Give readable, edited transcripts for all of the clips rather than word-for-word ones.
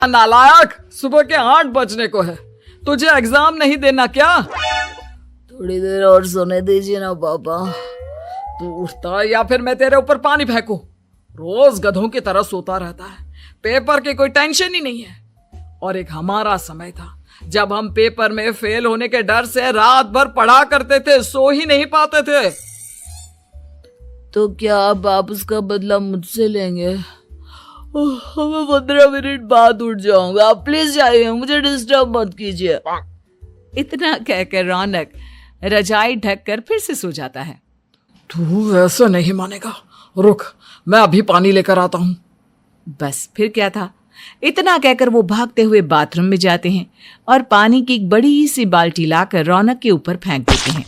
नालायक, सुबह के 8 बजने को है, तुझे एग्जाम नहीं देना क्या? थोड़ी देर और सोने दीजिए ना पापा। तू उठता या फिर मैं तेरे ऊपर पानी फेंकूं? रोज गधों की तरह सोता रहता है, पेपर की कोई टेंशन ही नहीं है। और एक हमारा समय था जब हम पेपर में फेल होने के डर से रात भर पढ़ा करते थे, सो ही नहीं पाते थे। तो क्या आप उसका बदला मुझसे लेंगे? मैं 15 मिनट बाद उठ जाऊंगा, आप प्लीज जाइए, मुझे डिस्टर्ब मत कीजिए। इतना कहकर रौनक रजाई ढककर फिर से सो जाता है। तू ऐसा नहीं मानेगा, रुक मैं अभी पानी लेकर आता हूं। बस फिर क्या था, इतना कहकर वो भागते हुए बाथरूम में जाते हैं और पानी की एक बड़ी सी बाल्टी लाकर रौनक के ऊपर फेंक देते हैं।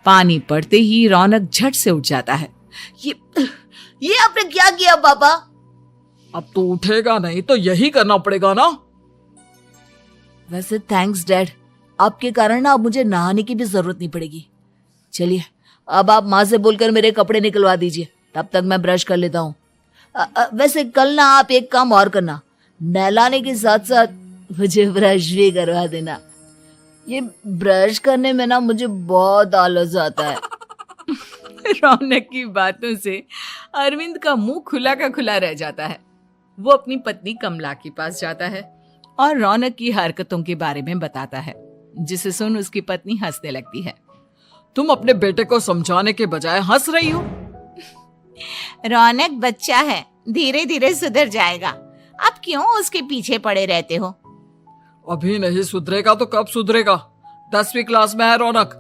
पानी पड़ते ही रौनक झट से उठ जाता है। ये आपने क्या किया पापा? अब तू उठेगा नहीं तो यही करना पड़ेगा ना। वैसे थैंक्स डैड, आपके कारण ना अब मुझे नहाने की भी जरूरत नहीं पड़ेगी। चलिए अब आप माँ से बोलकर मेरे कपड़े निकलवा दीजिए, तब तक मैं ब्रश कर लेता हूँ। वैसे कल ना आप एक काम और करना, नहलाने के साथ साथ मुझे ब्रश भी करवा देना। ये ब्रश करने में ना मुझे बहुत आलस आता है। रौनक की बातों से अरविंद का मुंह खुला का खुला रह जाता है। वो अपनी पत्नी कमला के पास जाता है और रौनक की हरकतों के बारे में बताता है, जिसे सुन उसकी पत्नी हंसने लगती है। तुम अपने बेटे को समझाने के बजाय हंस रही हो। रौनक बच्चा है, धीरे धीरे सुधर जाएगा, आप क्यों उसके पीछे पड़े रहते हो? अभी नहीं सुधरेगा तो कब सुधरेगा? 10वीं क्लास में है रौनक,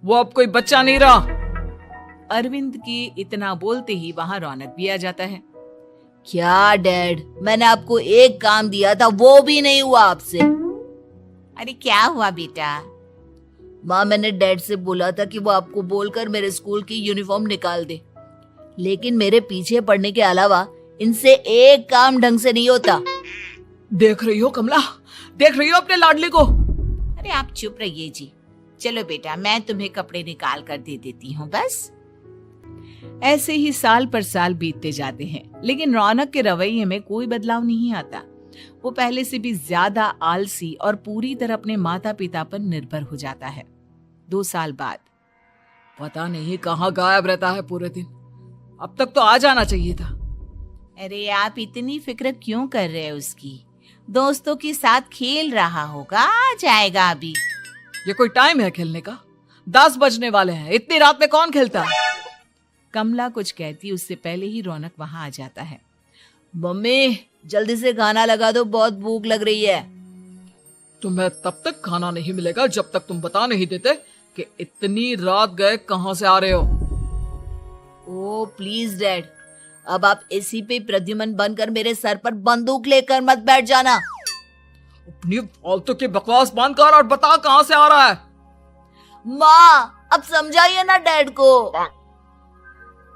वो अब कोई बच्चा नहीं रहा। अरविंद की इतना बोलते ही वहां रौनक भी आ जाता है। क्या डैड, मैंने आपको एक काम दिया था, वो भी नहीं हुआ आपसे। अरे क्या हुआ बेटा? माँ, मैंने डैड से बोला था कि वो आपको बोलकर मेरे स्कूल की यूनिफॉर्म निकाल दे, लेकिन मेरे पीछे पड़ने के अलावा इनसे एक काम ढंग से नहीं होता। देख रही हो कमला, देख रही हो अपने लाडले को? अरे आप चुप रहिए जी। चलो बेटा, मैं तुम्हें कपड़े निकाल कर दे देती हूँ। बस ऐसे ही साल पर साल बीतते जाते हैं, लेकिन रौनक के रवैये में कोई बदलाव नहीं आता। वो पहले से भी ज्यादा आलसी और पूरी तरह अपने माता पिता पर निर्भर हो जाता है। 2 साल बाद पता नहीं कहाँ गायब रहता है पूरे दिन, अब तक तो आ जाना चाहिए था। अरे आप इतनी फिक्र क्यों कर रहे हैं उसकी? दोस्तों के साथ खेल रहा होगा, आ जाएगा अभी। ये कोई टाइम है खेलने का? 10 बजने वाले हैं, इतनी रात में कौन खेलता है? कमला कुछ कहती उससे पहले ही रौनक वहां आ जाता है। मम्मी जल्दी से खाना लगा दो, बहुत भूख लग रही है। तुम्हें तब तक खाना नहीं मिलेगा जब तक तुम बता नहीं देते कि इतनी रात गए कहां से आ रहे हो। ओ प्लीज डैड, अब आप एसी पे प्रद्युमन बनकर मेरे सर पर बंदूक लेकर मत बैठ जाना। अपनी फालतू की बकवास बंद कर और बता कहां से आ रहा है। माँ अब समझाइए ना डैड को।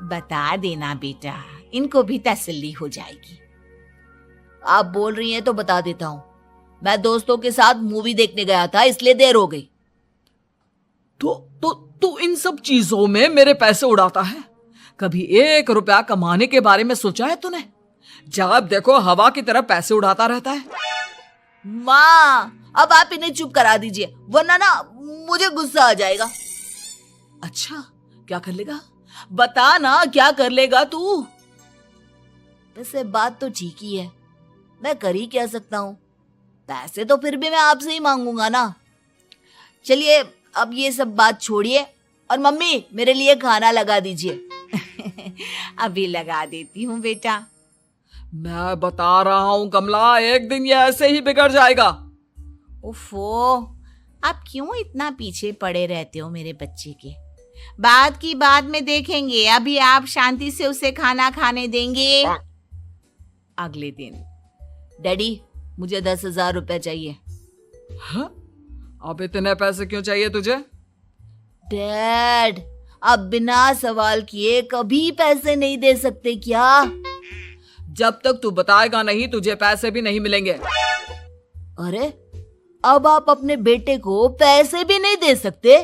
बता देना बेटा, इनको भी तसल्ली हो जाएगी। आप बोल रही हैं तो बता देता हूँ, मैं दोस्तों के साथ मूवी देखने गया था, इसलिए देर हो गई। तो इन सब चीजों में मेरे पैसे उड़ाता है? कभी 1 रुपया कमाने के बारे में सोचा है तूने? जब देखो हवा की तरह पैसे उड़ाता रहता है। माँ अब आप इन्हें चुप करा दीजिए, वरना ना मुझे गुस्सा आ जाएगा। अच्छा क्या कर लेगा? बता ना क्या कर लेगा तू? वैसे बात तो ठीक ही है, मैं कर ही क्या सकता हूँ, पैसे तो फिर भी मैं आपसे ही मांगूंगा ना। चलिए अब ये सब बात छोड़िए और मम्मी मेरे लिए खाना लगा दीजिए। अभी लगा देती हूँ बेटा। मैं बता रहा हूँ कमला, एक दिन ये ऐसे ही बिगड़ जाएगा। ओफो, आप क्यों इतना पीछे पड़े रहते हो मेरे बच्चे के? बात की बाद में देखेंगे, अभी आप शांति से उसे खाना खाने देंगे। अगले दिन डैडी मुझे 10,000 रुपए चाहिए। हाँ? अब इतने पैसे क्यों चाहिए तुझे? डैड आप बिना सवाल किए कभी पैसे नहीं दे सकते क्या? जब तक तू बताएगा नहीं तुझे पैसे भी नहीं मिलेंगे। अरे अब आप अपने बेटे को पैसे भी नहीं दे सकते?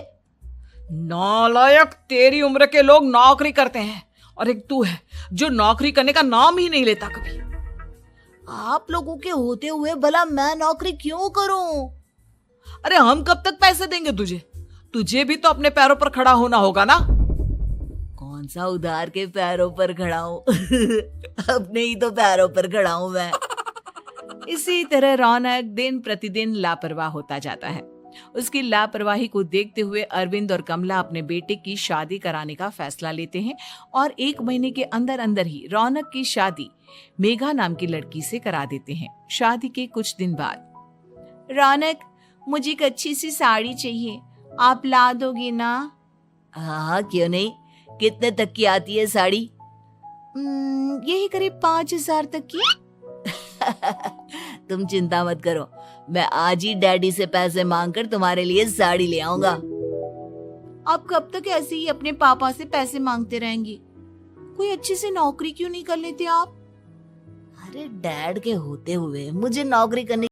नालायक, तेरी उम्र के लोग नौकरी करते हैं और एक तू है जो नौकरी करने का नाम ही नहीं लेता कभी। आप लोगों के होते हुए भला मैं नौकरी क्यों करूं? अरे हम कब तक पैसे देंगे तुझे? तुझे भी तो अपने पैरों पर खड़ा होना होगा ना। कौन सा उधार के पैरों पर खड़ा हूं? अपने ही तो पैरों पर खड़ा हूं मैं। इसी तरह रौनक दिन प्रतिदिन लापरवाह होता जाता है। उसकी लापरवाही को देखते हुए अरविंद और कमला अपने बेटे की शादी कराने का फैसला लेते हैं और 1 महीने के अंदर अंदर ही रौनक की शादी मेघा नाम की लड़की से करा देते हैं। शादी के कुछ दिन बाद, रौनक मुझे एक अच्छी सी साड़ी चाहिए, आप ला दोगे ना? हाँ, क्यों नहीं। कितने तक की आती है साड़ी? यही करीब 5,000 तक की। तुम चिंता मत करो, मैं आज ही डैडी से पैसे मांगकर तुम्हारे लिए साड़ी ले आऊंगा। आप कब तक ऐसे ही अपने पापा से पैसे मांगते रहेंगी? कोई अच्छी सी नौकरी क्यों नहीं कर लेते आप? अरे डैड के होते हुए मुझे नौकरी करने